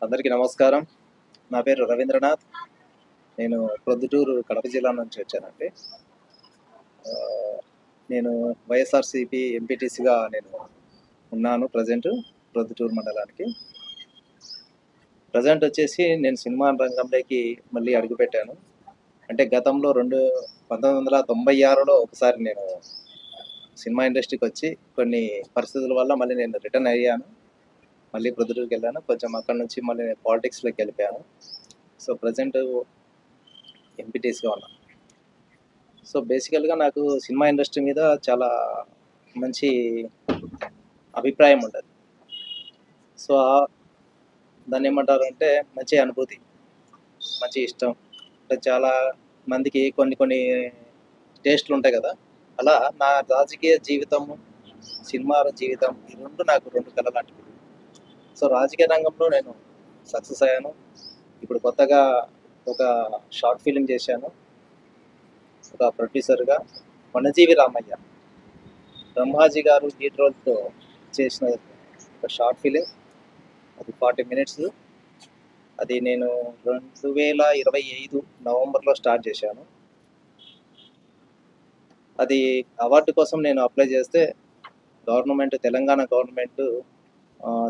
అందరికీ నమస్కారం. నా పేరు రవీంద్రనాథ్. నేను ప్రొద్దుటూరు, కడప జిల్లా నుంచి వచ్చానండి. నేను వైఎస్ఆర్‌సీపీ ఎంపీటీసీగా ఉన్నాను ప్రజెంటు ప్రొద్దుటూరు మండలానికి. ప్రజెంట్ వచ్చేసి నేను సినిమా రంగంలోకి మళ్ళీ అడుగుపెట్టాను. అంటే గతంలో 1996లో ఒకసారి నేను సినిమా ఇండస్ట్రీకొచ్చి కొన్ని పరిస్థితుల వల్ల మళ్ళీ నేను రిటర్న్ అయ్యాను. మళ్ళీ ప్రొద్దుటూరుకెళ్ళాను. కొంచెం అక్కడి నుంచి మళ్ళీ నేను పాలిటిక్స్‌లోకి వెళ్ళిపోయాను. సో, ప్రజెంటు ఎంపీటీసీగా ఉన్నాను. సో, బేసికల్‌గా నాకు సినిమా ఇండస్ట్రీ మీద చాలా మంచి అభిప్రాయం ఉంటది. సో, దాన్నేమంటారంటే మంచి అనుభూతి, మంచి ఇష్టం. అంటే చాలా మందికి కొన్ని కొన్ని టేస్ట్‌లుంటాయి గదా! అలా నా రాజకీయ జీవితము, సినిమా జీవితం ఈ 2 నాకు 2 కలలాంటివి. సో, రాజకీయ రంగంలో నేను సక్సెస్ అయ్యాను. ఇప్పుడు కొత్తగా ఒక షార్ట్ ఫిల్మ్ చేశాను. ఒక ప్రొడ్యూసర్‌గా 'వనజీవి రామయ్య'. బ్రహ్మాజీ గారు లీడ్ రోల్‌తో చేసిన ఒక షార్ట్ ఫిలిం. అది 40 మినిట్స్. అది నేను 2025 నవంబర్‌లో స్టార్ట్ చేశాను. అది అవార్డు కోసం నేను అప్లై చేస్తే తెలంగాణ గవర్నమెంట్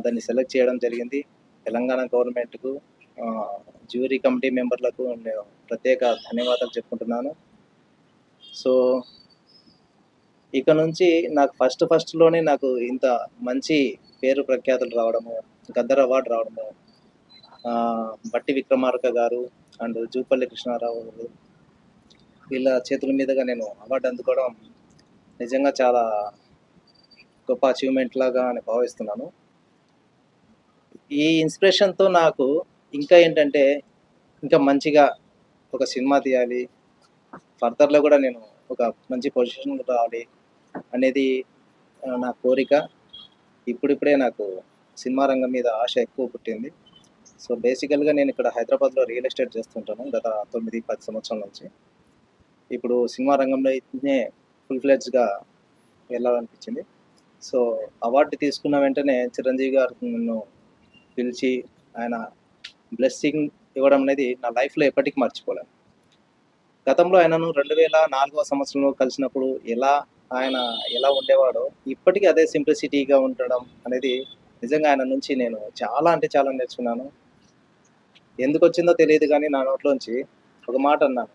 దాన్ని సెలెక్ట్ చేయడం జరిగింది. తెలంగాణ గవర్నమెంట్‌కు జ్యూరీ కమిటీ మెంబర్లకు నేను ప్రత్యేక ధన్యవాదాలు చెప్పుకుంటున్నాను. సో, ఇక నుంచి నాకు ఫస్ట్‌లోనే నాకు ఇంత మంచి పేరు ప్రఖ్యాతులు రావడము, గద్దర్ అవార్డ్ రావడము, బట్టి విక్రమార్క గారు అండ్ జూపల్లి కృష్ణారావు గారు వీళ్ళ చేతుల మీదుగా నేను అవార్డు అందుకోవడం నిజంగా చాలా గొప్ప అచీవ్‌మెంట్ లాగా అని భావిస్తున్నాను. ఈ ఇన్స్పిరేషన్‌తో నాకు ఇంకా ఏంటంటే, ఇంకా మంచిగా ఒక సినిమా తీయాలి. ఫర్దర్‌లో కూడా నేను ఒక మంచి పొజిషన్‌కి రావాలి అనేది నా కోరిక. ఇప్పుడిప్పుడే నాకు సినిమా రంగం మీద ఆశ ఎక్కువ పుట్టింది. సో, బేసికల్‌గా నేను ఇక్కడ హైదరాబాద్‌లో రియల్ ఎస్టేట్ చేస్తుంటాను గత 9, 10 సంవత్సరాల నుంచి. ఇప్పుడు సినిమా రంగంలోనే ఫుల్ ఫ్లెడ్జ్‌గా వెళ్ళాలనిపించింది. సో, అవార్డు తీసుకున్న వెంటనే చిరంజీవి గారు నన్ను పిలిచి ఆయన బ్లెస్సింగ్ ఇవ్వడం అనేది నా లైఫ్‌లో ఎప్పటికీ మర్చిపోలేను. గతంలో ఆయనను 2004 సంవత్సరంలో కలిసినప్పుడు ఆయన ఎలా ఉండేవాడో ఇప్పటికీ అదే సింప్లిసిటీగా ఉండడం అనేది నిజంగా ఆయన నుంచి నేను చాలా అంటే చాలా నేర్చుకున్నాను. ఎందుకొచ్చిందో తెలీదు గానీ నా నోట్లోంచి ఒక మాట అన్నాను.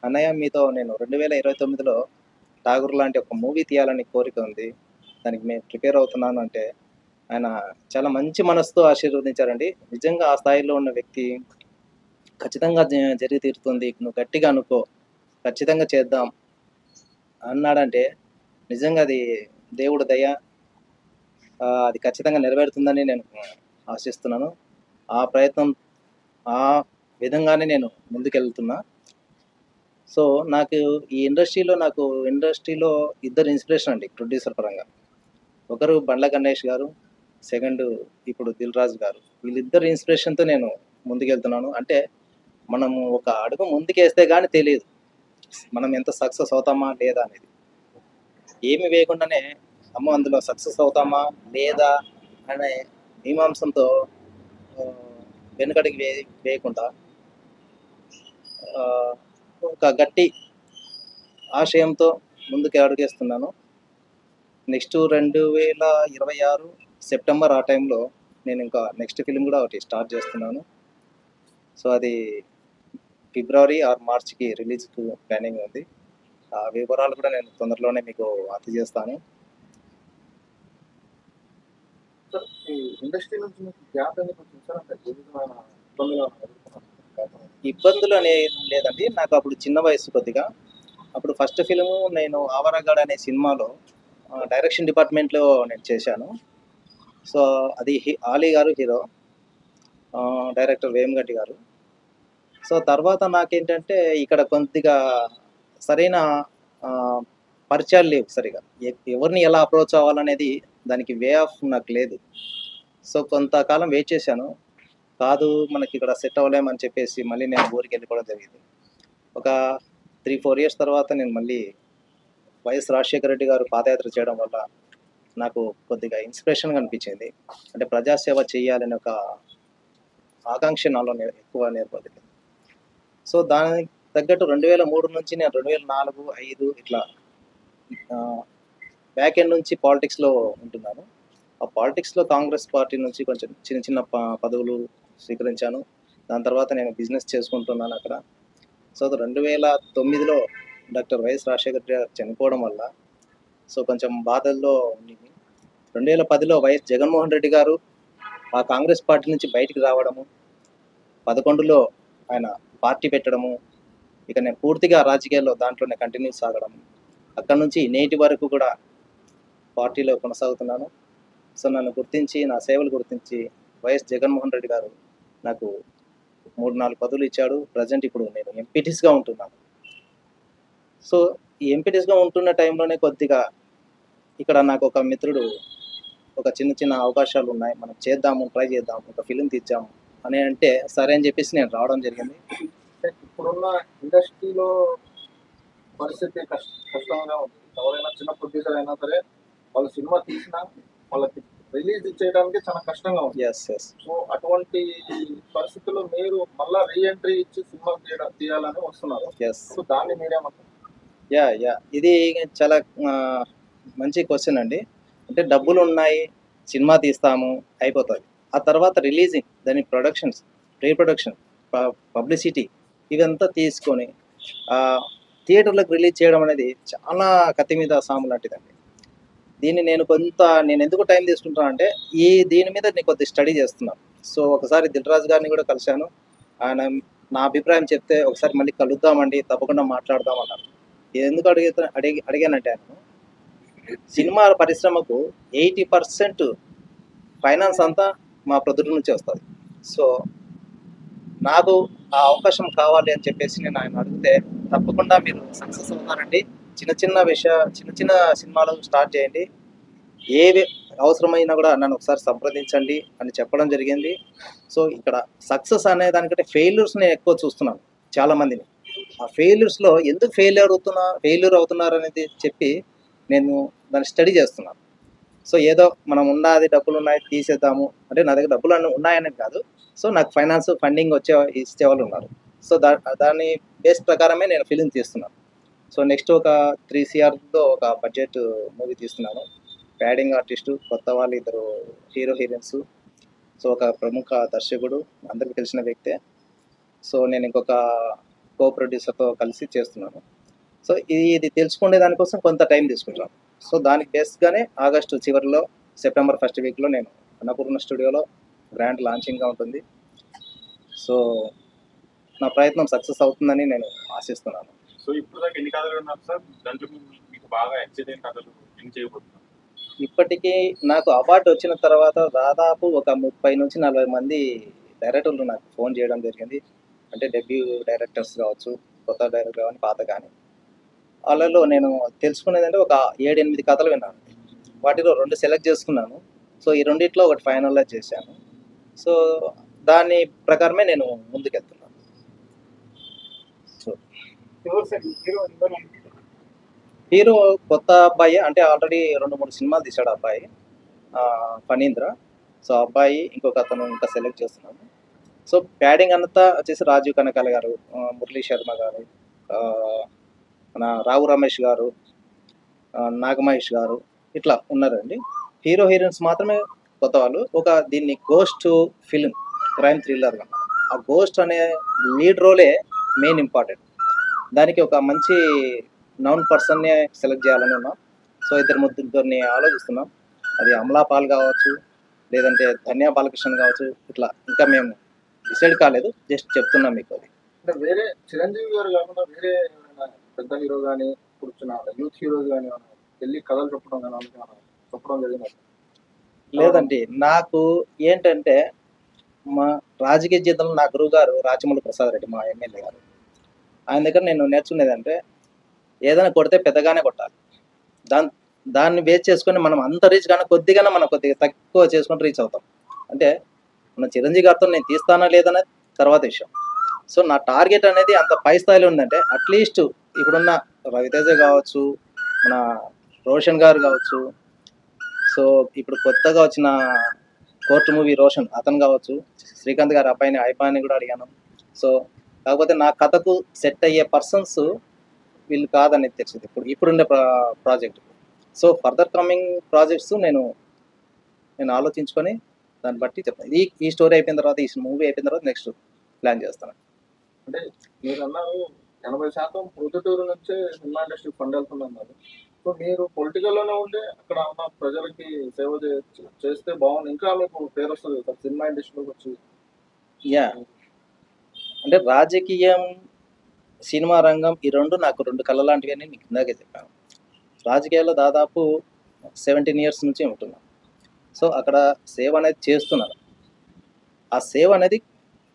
అన్నయ్య మీతో నేను 2029లో 'ఠాగూర్' లాంటి ఒక మూవీ తీయాలని కోరిక ఉంది. దానికి నేను ప్రిపేర్ అవుతున్నాను అంటే, ఆయన చాలా మంచి మనసుతో ఆశీర్వదించారండి. నిజంగా ఆ స్థాయిలో ఉన్న వ్యక్తి ఖచ్చితంగా జరిగి తీరుతుంది. నువ్వు గట్టిగా అనుకో. ఖచ్చితంగా చేద్దాం అన్నాడంటే, నిజంగా అది దేవుడి దయ. అది ఖచ్చితంగా నెరవేరుతుందని నేను ఆశిస్తున్నాను. ఆ ప్రయత్నం ఆ విధంగానే నేను ముందుకెళ్తున్నా. సో, నాకు ఈ ఇండస్ట్రీలో ఇద్దరు ఇన్స్పిరేషన్ అండి ప్రొడ్యూసర్ పరంగా. ఒకరు బండ్ల గణేష్ గారు, సెకండు ఇప్పుడు 'దిల్ రాజు' గారు. వీళ్ళిద్దరి ఇన్స్పిరేషన్‌తో నేను ముందుకెళ్తున్నాను. అంటే మనము ఒక అడుగు ముందుకేస్తే గాని తెలీదు. మనం ఎంత సక్సెస్ అవుతామా లేదా అనేది. ఏమి వేయకుండానే అమ్మో! అందులో సక్సెస్ అవుతామా లేదా అనే మీమాంసంతో వెనుకడుగు వేయకుండా ఆహ్, ఒక గట్టి ఆశయంతో ముందుకు అడుగేస్తున్నాను. నెక్స్ట్ 2026 సెప్టెంబర్ ఆ టైంలో నేనింకా నెక్స్ట్ ఫిల్మ్ గూడా ఒకటి స్టార్ట్ చేస్తున్నాను. సో, అది ఫిబ్రవరి ఆర్ మార్చ్‌కి రిలీజ్‌కు ప్లానింగ్ ఉంది. ఆ వివరాలు కూడా నేను తొందరలోనే మీకు అందజేస్తాను. సార్ ఈ ఇండస్ట్రీ నుంచి మీకు గ్యాప్ ఎందుకొచ్చింది సార్? అంటే ఏ విధమైన ఇబ్బందులేమన్నా ఎదుర్కొన్నారా? ఇబ్బందులు అనేం లేదండి. నాకప్పుడు చిన్న వయస్సు కొద్దిగా. అప్పుడు ఫస్ట్ ఫిల్ము నేను 'ఆవారగాడు' అనే సినిమాలో డైరెక్షన్ డిపార్ట్‌మెంట్‌లో నేను చేశాను. సో, అది ఆలీ గారు హీరో. డైరెక్టర్ వేమిగంటి గారు. సో, తర్వాత నాకేంటంటే ఇక్కడ కొద్దిగా సరైన ఆహ్, పరిచయాలు లేవు సరిగ్గా. ఎవరిని ఎలా అప్రోచ్ అవ్వాలనేది దానికి వే ఆఫ్ నాకు లేదు. సో, కొంతకాలం వెయిట్ చేశాను. కాదు మనకిక్కడ సెట్ అవ్వలేమని చెప్పేసి మళ్ళీ నేను ఊరికెళ్ళిపోవడం జరిగింది. ఒక 3, 4 ఇయర్స్ తర్వాత నేను మళ్ళీ వైఎస్ రాజశేఖర రెడ్డి గారు పాదయాత్ర చేయడం వల్ల నాకు కొద్దిగా ఇన్స్పిరేషన్‌గా అనిపించింది. అంటే ప్రజాసేవ చేయాలని ఒక ఆకాంక్ష నాలో ఎక్కువ నేర్పడింది. సో దానికి తగ్గట్టు 2003 నుంచి నేను 2004, 5 ఇట్లా బ్యాక్ ఎండ్ నుంచి పాలిటిక్స్లో ఉంటున్నాను. ఆ పాలిటిక్స్లో కాంగ్రెస్ పార్టీ నుంచి కొంచెం చిన్న చిన్న పదవులు స్వీకరించాను. దాని తర్వాత నేను బిజినెస్ చేసుకుంటున్నాను అక్కడ. సో 2009లో డాక్టర్ వైఎస్ రాజశేఖర రెడ్డి గారు చనిపోవడం వల్ల సో కొంచెం బాధల్లో ఉండింది. 2010లో వైఎస్ జగన్మోహన్ రెడ్డి గారు ఆ కాంగ్రెస్ పార్టీ నుంచి బయటికి రావడము, 11లో ఆయన పార్టీ పెట్టడము, ఇక నేను పూర్తిగా రాజకీయాల్లో దాంట్లోనే కంటిన్యూ సాగడం, అక్కడ నుంచి నేటి వరకు కూడా పార్టీలో కొనసాగుతున్నాను. సో నన్ను గుర్తించి, నా సేవలు గుర్తించి వైఎస్ జగన్మోహన్ రెడ్డి గారు నాకు 3-4 పదవులు ఇచ్చాడు. ప్రజెంట్ ఇప్పుడు నేను ఎంపీటీస్గా ఉంటున్నాను. సో ఈ ఎంపీటీస్గా ఉంటున్న టైంలోనే కొద్దిగా ఇక్కడ నాకు ఒక మిత్రుడు ఒక చిన్న చిన్న అవకాశాలు ఉన్నాయి, మనం చేద్దాము, ట్రై చేద్దాం, ఒక ఫిలిం తీద్దాము అని అంటే సరే అని చెప్పేసి నేను రావడం జరిగింది. ఇప్పుడున్న ఇండస్ట్రీలో పరిస్థితి కష్టంగా ఉంది. ఎవరైనా చిన్న ప్రొడ్యూసర్ అయినా సరే వాళ్ళు సినిమా తీసినా వాళ్ళకి రిలీజ్ చేయడానికి చాలా కష్టంగా ఉంది. ఎస్ సో అటువంటి పరిస్థితుల్లో మీరు మళ్ళా రీఎంట్రీ ఇచ్చి సినిమా తీయాలని వస్తున్నారు. ఎస్ సో దాన్ని మీరేమంటారు? యా ఇది చాలా మంచి క్వశ్చన్ అండి. అంటే డబ్బులు ఉన్నాయి, సినిమా తీస్తాము, అయిపోతుంది. ఆ తర్వాత రిలీజింగ్, దాని ప్రొడక్షన్స్, ప్రీ ప్రొడక్షన్, పబ్లిసిటీ ఇదంతా తీసుకొని థియేటర్లకు రిలీజ్ చేయడం అనేది చాలా కత్తి మీద సాము లాంటిదండి. దీన్ని నేను ఎందుకు టైం తీసుకుంటానంటే దీని మీద నేను కొద్దిగా స్టడీ చేస్తున్నాను. సో ఒకసారి దిల్ రాజు గారిని కూడా కలిశాను. ఆయన నా అభిప్రాయం చెప్తే ఒకసారి మళ్ళీ కలుద్దామండి, తప్పకుండా మాట్లాడదాం అన్నారు. ఎందుకు అడిగానంటే ఆయన సినిమా పరిశ్రమకు 80% ఫైనాన్స్ అంతా మా ప్రొద్దుట నుంచి వస్తుంది. సో నాకు ఆ అవకాశం కావాలి అని చెప్పేసి నేను ఆయన అడిగితే, తప్పకుండా మీరు సక్సెస్ అవుతారండి, చిన్న చిన్న సినిమాలు స్టార్ట్ చేయండి, ఏవి అవసరమైనా కూడా నన్ను ఒకసారి సంప్రదించండి అని చెప్పడం జరిగింది. సో ఇక్కడ సక్సెస్ అనే దానికంటే ఫెయిల్యూర్స్ నేను ఎక్కువ చూస్తున్నాను చాలా మందిని. ఆ ఫెయిల్యూర్స్లో ఎందుకు ఫెయిల్యూర్ అవుతున్నారు అనేది చెప్పి నేను దాన్ని స్టడీ చేస్తున్నాను. సో ఏదో మనం ఉన్నది, డబ్బులు ఉన్నాయి, తీసేద్దాము అంటే నా దగ్గర డబ్బులు అన్నీ ఉన్నాయని కాదు. సో నాకు ఫండింగ్ ఇచ్చేవాళ్ళు ఉన్నారు. సో దాని బేస్ ప్రకారమే నేను ఫిలిం తీస్తున్నాను. సో నెక్స్ట్ ఒక 3 CRతో ఒక బడ్జెట్ మూవీ తీస్తున్నాను. ప్యాడింగ్ ఆర్టిస్టు, కొత్త వాళ్ళు 2 హీరో హీరోయిన్స్, సో ఒక ప్రముఖ దర్శకుడు, అందరికీ తెలిసిన వ్యక్తే. సో నేను ఇంకొక కో ప్రొడ్యూసర్తో కలిసి చేస్తున్నాను. సో ఇది తెలుసుకునే దానికోసం కొంత టైం తీసుకుంటాను. సో దానికి బేస్గానే ఆగస్టు చివరిలో, సెప్టెంబర్ ఫస్ట్ వీక్లో నేను అన్నపూర్ణ స్టూడియోలో గ్రాండ్ లాంచింగ్గా ఉంటుంది. సో నా ప్రయత్నం సక్సెస్ అవుతుందని నేను ఆశిస్తున్నాను. సో ఇప్పుడు దాకా ఎన్ని కథలు ఉన్నారు సార్? దాంట్లో మీకు బాగా ఎక్సైట్ అయిన కథలు ఏం చేయబోతున్నారు? ఇప్పటికీ నాకు అవార్డు వచ్చిన తర్వాత దాదాపు ఒక 30-40 మంది డైరెక్టర్లు నాకు ఫోన్ చేయడం జరిగింది. అంటే డెబ్యూ డైరెక్టర్స్ కావచ్చు, కొత్త డైరెక్టర్ కానీ, పాత కానీ. వాళ్ళలో నేను తెలుసుకునేది అంటే ఒక 7-8 కథలు విన్నాను. వాటిలో 2 సెలెక్ట్ చేసుకున్నాను. సో ఈ రెండిట్లో ఒకటి ఫైనలైజ్ చేశాను. సో దాని ప్రకారమే నేను ముందుకెళ్తున్నాను. సో హీరో కొత్త అబ్బాయి, అంటే ఆల్రెడీ 2-3 సినిమాలు తీశాడు అబ్బాయి, ఫణీంద్ర. సో అబ్బాయి ఇంకొక అతను ఇంకా సెలెక్ట్ చేస్తున్నాను. సో ప్యాడింగ్ అంతా వచ్చేసి రాజీవ్ కనకాల గారు, మురళీ శర్మ గారు, మన రావు రమేష్ గారు, నాగమహేష్ గారు, ఇట్లా ఉన్నారండి. హీరో హీరోయిన్స్ మాత్రమే కొత్త వాళ్ళు. దీన్ని గోస్ట్ ఫిలిం, క్రైమ్ థ్రిల్లర్గా. ఆ గోస్ట్ అనే లీడ్ రోలే మెయిన్ ఇంపార్టెంట్. దానికి ఒక మంచి నౌన్ పర్సన్నే సెలెక్ట్ చేయాలని ఉన్నాం. సో 2-3 ఆలోచిస్తున్నాం. అది అమలా పాల్ కావచ్చు, లేదంటే ధన్యా బాలకృష్ణ కావచ్చు, ఇట్లా ఇంకా మేము డిసైడ్ కాలేదు, జస్ట్ చెప్తున్నాం మీకు. అది అంటే వేరే చిరంజీవి గారు కాకుండా వేరే పెద్ద హీరో కానీ, కూర్చున్న యూత్ హీరోస్ కానీ వెళ్ళి కథలు చెప్పడం కానీ చెప్పడం జరిగింది? లేదండి. నాకు ఏంటంటే మా రాజకీయ జీవితంలో నా గురువు గారు రాచమల్లి ప్రసాద్ రెడ్డి, మా ఎమ్మెల్యే గారు, ఆయన దగ్గర నేను నేర్చుకునేదంటే ఏదైనా కొడితే పెద్దగానే కొట్టాలి. దాన్ని బేస్ చేసుకొని మనం అంత రీచ్ కానీ కొద్దిగా తక్కువ చేసుకొని రీచ్ అవుతాం. అంటే మన చిరంజీవి గారితో నేను తీస్తానా లేదనే తర్వాత విషయం. సో నా టార్గెట్ అనేది అంత పై స్థాయిలో ఉందంటే అట్లీస్ట్ ఇప్పుడున్న రవితేజ కావచ్చు, మన రోషన్ గారు కావచ్చు, సో ఇప్పుడు కొత్తగా వచ్చిన కోర్టు మూవీ రోషన్ అతను కావచ్చు, శ్రీకాంత్ గారి అబ్బాయిని కూడా అడిగాను. సో కాకపోతే నా కథకు సెట్ అయ్యే పర్సన్స్ వీళ్ళు కాదని తెలిసింది ఇప్పుడుండే project. So further coming projects నేను ఆలోచించుకొని దాన్ని బట్టి చెప్తాను. ఈ స్టోరీ అయిపోయిన తర్వాత, ఈ మూవీ అయిపోయిన తర్వాత నెక్స్ట్ ప్లాన్ చేస్తాను. అంటే మీరు అన్నారు 80% ప్రొద్దుటూరు నుంచే సినిమా ఇండస్ట్రీ ఫండ్ వెళ్తుందన్నారు. సో మీరు పొలిటికల్లోనే ఉండి అక్కడ ఉన్న ప్రజలకి సేవ చేస్తే బాగుంది, ఇంకా మీకు పేరు వస్తుంది కదా సినిమా ఇండస్ట్రీలోకి వచ్చి. యా, అంటే రాజకీయం, సినిమా రంగం ఈ నాకు రెండు కళ్ళ లాంటివి అని నీకు ఇందాకే చెప్పాను. రాజకీయాల్లో దాదాపు 17 ఇయర్స్ నుంచి ఉంటున్నాను. సో అక్కడ సేవ అనేది చేస్తున్నాను. ఆ సేవ అనేది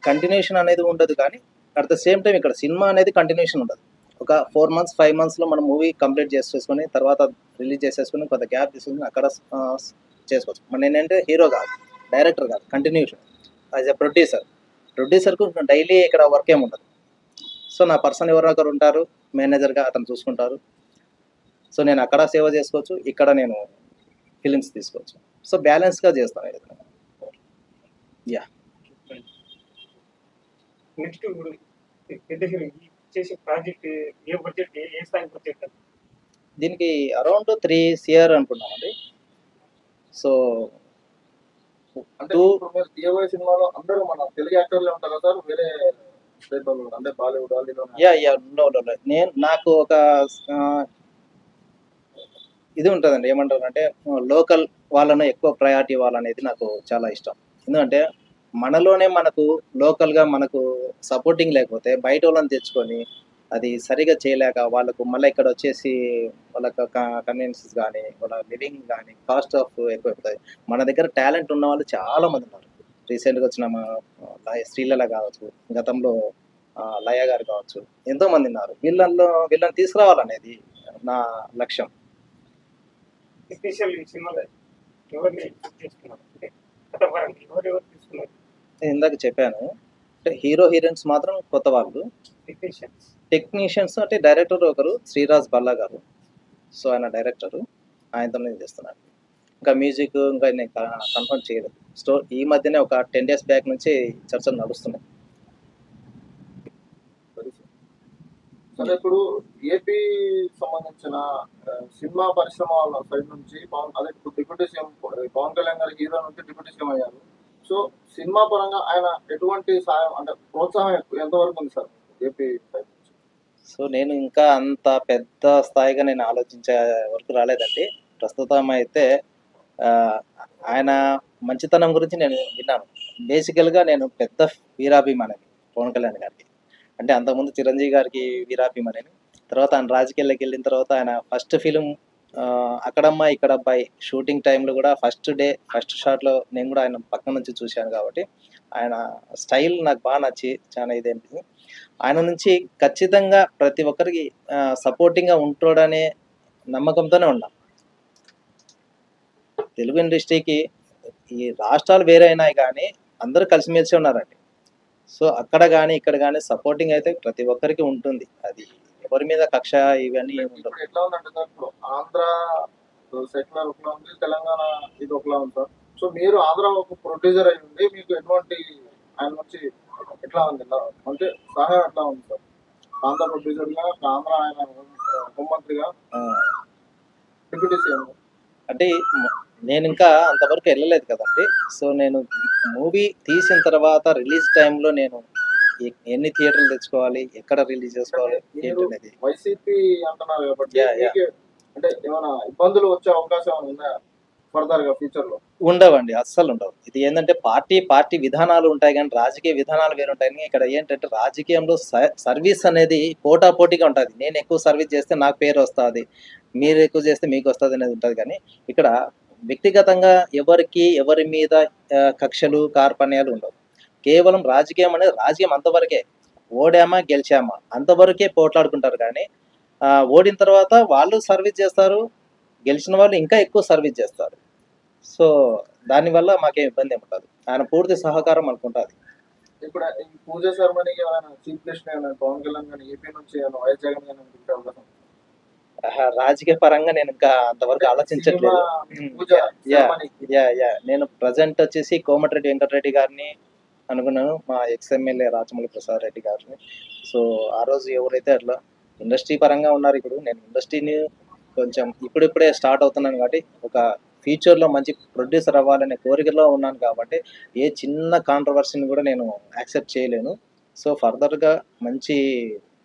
కంటిన్యూషన్ అనేది ఉండదు, కానీ అట్ ద సేమ్ టైం ఇక్కడ సినిమా అనేది కంటిన్యూషన్ ఉండదు. ఒక 4 months 5 monthsలో మనం మూవీ కంప్లీట్ చేసేసుకొని తర్వాత రిలీజ్ చేసేసుకొని కొంత గ్యాప్ తీసుకుని అక్కడ చేసుకోవచ్చు. మన ఏంటంటే హీరో కాదు, డైరెక్టర్ కాదు, కంటిన్యూషన్ యాజ్ ఎ ప్రొడ్యూసర్కు డైలీ ఇక్కడ వర్క్ ఏమి ఉండదు. సో నా పర్సన్ ఎవరో ఒకరు ఉంటారు, మేనేజర్గా అతను చూసుకుంటారు. సో నేను అక్కడ సేవ చేసుకోవచ్చు, ఇక్కడ నేను ఫిలిమ్స్ తీసుకోవచ్చు. సో బ్యాలెన్స్గా చేస్తాను ఏదైనా. యా, నెక్స్ట్ ఇప్పుడు పెద్ద హీరో చేసే ప్రాజెక్ట్ ఏ బడ్జెట్ ఏ స్థాయికి వచ్చేది? దీనికి అరౌండ్ 3 CR అనుకున్నామండి. సో అంటే ఇప్పుడు మీరు తీయబోయే సినిమాలో అందరూ మన తెలుగు యాక్టర్లే ఉంటారు కదా సార్, వేరే స్టేట్ వాళ్ళు అంటే బాలీవుడ్ హాలీవుడ్? యా నో నాకు ఒక ఇది ఉంటుందండి, ఏమంటారు అంటే లోకల్ వాళ్ళను ఎక్కువ ప్రయారిటీ ఇవ్వాలనేది నాకు చాలా ఇష్టం. ఎందుకంటే మనలోనే మనకు లోకల్గా మనకు సపోర్టింగ్ లేకపోతే బయట వాళ్ళని తెచ్చుకొని అది సరిగా చేయలేక వాళ్ళకు మళ్ళీ ఇక్కడ వచ్చేసి వాళ్ళకి కన్వీనియన్సెస్ కానీ వాళ్ళ లివింగ్ కానీ కాస్ట్ ఆఫ్ ఎక్కువ. మన దగ్గర టాలెంట్ ఉన్న వాళ్ళు చాలా మంది ఉన్నారు. రీసెంట్గా వచ్చిన మా శ్రీలల కావచ్చు, గతంలో లయ గారు కావచ్చు, ఎంతోమంది ఉన్నారు. వీళ్ళని తీసుకురావాలనేది నా లక్ష్యం. ఎస్పెషల్ ఈ సినిమాలో ఎవరిని తీసుకున్నారు అంటే కథపరంగా ఎవరెవరు తీసుకున్నారు? నేను ఇందాక చెప్పాను, అంటే హీరో హీరోయిన్స్ మాత్రం కొత్త వాళ్ళు. టెక్నీషియన్స్ అంటే డైరెక్టర్ ఒకరు శ్రీరాజ్ బల్లా గారు. సో ఆయన డైరెక్టరు, ఆయనతో నేను చేస్తున్నాను. ఇంకా మ్యూజిక్ ఇంకా నేను కన్ఫర్మ్ చేయలేదు. ఈ మధ్యనే ఒక 10 days బ్యాక్ నుంచి చర్చలు నడుస్తున్నాయి. సరే, ఇప్పుడు ఏపీ సంబంధించిన సినిమా పరిశ్రమ వాళ్ళ సైడ్ నుంచి అదే ఇప్పుడు డిప్యూటీ సీఎం పవన్ కళ్యాణ్ గారి హీరో నుంచి డిప్యూటీ సీఎం అయ్యారు. సో సినిమా పరంగా ఆయన ఎటువంటి సాయం అంటే ప్రోత్సాహం ఎంతవరకు ఉంది సార్ ఏపీ సైడ్ నుంచి? సో నేను ఇంకా అంత పెద్ద స్థాయిగా నేను ఆలోచించే వరకు రాలేదండి. ప్రస్తుతం అయితే ఆయన మంచితనం గురించి నేను విన్నాను. బేసికల్గా నేను పెద్ద వీరాభిమానిని పవన్ కళ్యాణ్ గారికి. అంటే అంతకుముందు చిరంజీవి గారికి వీరాభిమానిని. తర్వాత ఆయన రాజకీయాల్లోకి వెళ్ళిన తర్వాత ఆయన ఫస్ట్ ఫిలిం అక్కడమ్మ ఇక్కడ అబ్బాయి షూటింగ్ టైంలో కూడా ఫస్ట్ షాట్లో నేను కూడా ఆయన పక్క నుంచి చూశాను. కాబట్టి ఆయన స్టైల్ నాకు బాగా నచ్చి చాలా ఇదేంటి, ఆయన నుంచి ఖచ్చితంగా ప్రతి ఒక్కరికి సపోర్టింగ్గా ఉంటాడనే నమ్మకంతోనే ఉన్నాం. తెలుగు ఇండస్ట్రీకి ఈ రాష్ట్రాలు వేరే అయినాయి కానీ అందరూ కలిసిమెలిసి ఉన్నారండి. సో అక్కడ కానీ ఇక్కడ కానీ సపోర్టింగ్ అయితే ప్రతి ఒక్కరికి ఉంటుంది. అది ఎవరి మీద కక్ష ఇవన్నీ ఏమి ఉండవు. ఇప్పుడు ఎట్లా ఉందంటే సార్, ఇప్పుడు ఆంధ్ర సెక్యులర్ ఒకలా ఉంది, తెలంగాణ ఇది ఒకలా ఉంది సార్. సో మీరు ఆంధ్ర ఒక ప్రొడ్యూసర్ అయి ఉంది, మీకు ఎటువంటి ఆయన నుంచి ఎట్లా ఉంది అంటే సహాయం ఎట్లా ఉంది సార్? ఆంధ్ర ప్రొడ్యూసర్గా, ఆంధ్ర ఆయన హోంమంత్రిగా, డిప్యూటీ సీఎం. అంటే నేను ఇంకా అంతవరకు వెళ్ళలేదు కదండి. సో నేను మూవీ తీసిన తర్వాత రిలీజ్ టైంలో నేను ఎన్ని థియేటర్లు తెచ్చుకోవాలి, ఎక్కడ రిలీజ్ చేసుకోవాలి ఏంటనేది. వైసీపీ అంటున్నారు కాబట్టి అంటే ఏమైనా ఇబ్బందులు వచ్చే అవకాశం ఉన్నాయా ఫర్దర్ గా ఫ్యూచర్ లో? ఉండవండి, అస్సలు ఉండవు. ఇది ఏంటంటే పార్టీ విధానాలు ఉంటాయి కానీ రాజకీయ విధానాలు వేరు ఉంటాయి. కానీ ఇక్కడ ఏంటంటే రాజకీయంలో సర్వీస్ అనేది పోటాపోటీగా ఉంటుంది. నేను ఎక్కువ సర్వీస్ చేస్తే నాకు పేరు వస్తుంది, మీరు ఎక్కువ చేస్తే మీకు వస్తుంది అనేది ఉంటుంది. కానీ ఇక్కడ వ్యక్తిగతంగా ఎవరి మీద కక్షలు కార్పణ్యాలు ఉండవు. కేవలం రాజకీయం అనేది రాజకీయం అంతవరకే. ఓడామా గెలిచామా అంతవరకే పోట్లాడుకుంటారు. కానీ ఓడిన తర్వాత వాళ్ళు సర్వీస్ చేస్తారు, గెలిచిన వాళ్ళు ఇంకా ఎక్కువ సర్వీస్ చేస్తారు. సో దానివల్ల మాకేం ఇబ్బంది ఏమి ఉంటుంది. ఆయన పూర్తి సహకారం అనుకుంటుంది. ఇప్పుడు ఈ పూజ సెరమనీకి చీఫ్ గెస్ట్ పవన్ కళ్యాణ్ కానీ ఏపీ నుంచి వైఎస్ జగన్ కానీ రాజకీయ పరంగా నేను ఇంకా అంతవరకు ఆలోచించట్లేదు. సినిమా పూజ యా ceremony-కి. యా నేను ప్రజెంట్ వచ్చేసి కోమటిరెడ్డి వెంకటరెడ్డి గారిని అనుకున్నాను, మా ఎమ్మెల్యే రాచమల్లి ప్రసాద్ రెడ్డి గారిని. సో ఆ రోజు ఎవరైతే అట్లా ఇండస్ట్రీ పరంగా ఉన్నారు, ఇప్పుడు నేను ఇండస్ట్రీని కొంచెం ఇప్పుడిప్పుడే స్టార్ట్ అవుతున్నాను కాబట్టి ఒక ఫ్యూచర్లో మంచి ప్రొడ్యూసర్ అవ్వాలనే కోరికలో ఉన్నాను కాబట్టి ఏ చిన్న కాంట్రవర్సీని కూడా నేను యాక్సెప్ట్ చేయలేను. సో ఫర్దర్గా మంచి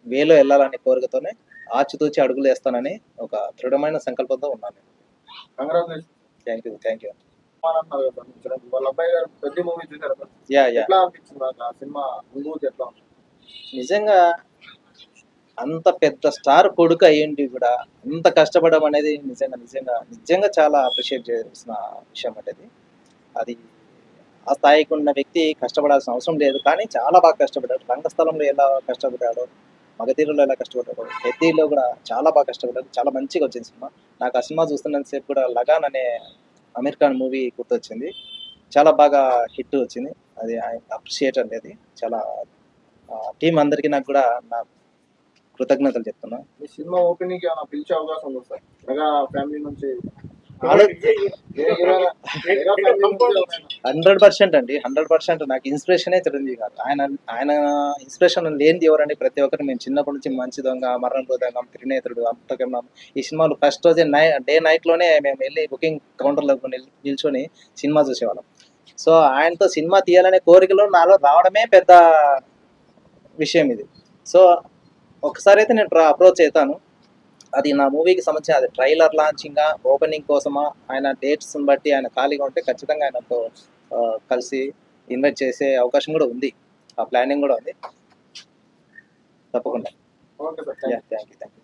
వేలో వెళ్ళాలనే కోరికతోనే ఆచితూచి అడుగులు వేస్తానని ఒక దృఢమైన సంకల్పంతో ఉన్నాను. Congratulations. Thank you. అన్నారు కదా చిరంజీవి. వాళ్ళ అబ్బాయి గారు పెద్ద మూవీ చూసారు కదా, యా ఎట్లా అనిపించింది నాకు ఆ సినిమా ముందు ఎట్లా ఉంది? నిజంగా అంత పెద్ద స్టార్ కొడుకు అయ్యింది కూడా అంత కష్టపడడం అనేది నిజంగా చాలా అప్రిషియేట్ చేసిన విషయం అంటే అది ఆ స్థాయికి ఉన్న వ్యక్తి కష్టపడాల్సిన అవసరం లేదు, కానీ చాలా బాగా కష్టపడ్డాడు. రంగస్థలంలో ఎలా కష్టపడ్డాడో, మగధీరలో ఎలా కష్టపడ్డాడో, పెద్దీలో కూడా చాలా బాగా కష్టపడ్డాడు. చాలా మంచిగా వచ్చింది సినిమా. నాకు ఆ సినిమా చూస్తున్నంతసేపు కూడా లగాన్ అనే అమీర్ ఖాన్ మూవీ గుర్తొచ్చింది. చాలా బాగా హిట్ వచ్చింది. అది అప్రిషియేట్ అనేది చాలా టీం అందరికీ నాకు కూడా నా కృతజ్ఞతలు చెప్తున్నా. ఈ సినిమా ఓపెనింగ్ కి ఏమైనా పిలిచే అవకాశం ఉంది సార్? మెగా ఫ్యామిలీ నుంచి ఆలో- ఏ హీరో మెగా ఫ్యామిలీ నుంచి ఎవరైనా? 100% అండి, 100% నాకు ఇన్స్పిరేషనే చిరంజీవి గారు. ఆయన ఇన్స్పిరేషన్ లేనిది ఎవరండి? ప్రతి ఒక్కరు మేము చిన్నప్పటి నుంచి మంచి దొంగ, మరణం దొంగ, త్రినేత్రుడు, అంతకన్నా ఈ సినిమాలు ఫస్ట్ రోజే డే నైట్లోనే మేము వెళ్ళి బుకింగ్ కౌంటర్లో నిల్చొని సినిమా చూసేవాళ్ళం. సో ఆయనతో సినిమా తీయాలనే కోరికలో నాలో రావడమే పెద్ద విషయం ఇది. సో ఒకసారి అయితే నేను అప్రోచ్ అవుతాను. అది నా మూవీకి సంబంధించిన అది ట్రైలర్ లాంచింగ్ ఓపెనింగ్ కోసమా, ఆయన డేట్స్ని బట్టి ఆయన ఖాళీగా ఉంటే ఖచ్చితంగా ఆయనతో కలిసి ఇన్వైట్ చేసే అవకాశం కూడా ఉంది. ఆ ప్లానింగ్ కూడా ఉంది తప్పకుండా. Okay sir, thank you. Thank you.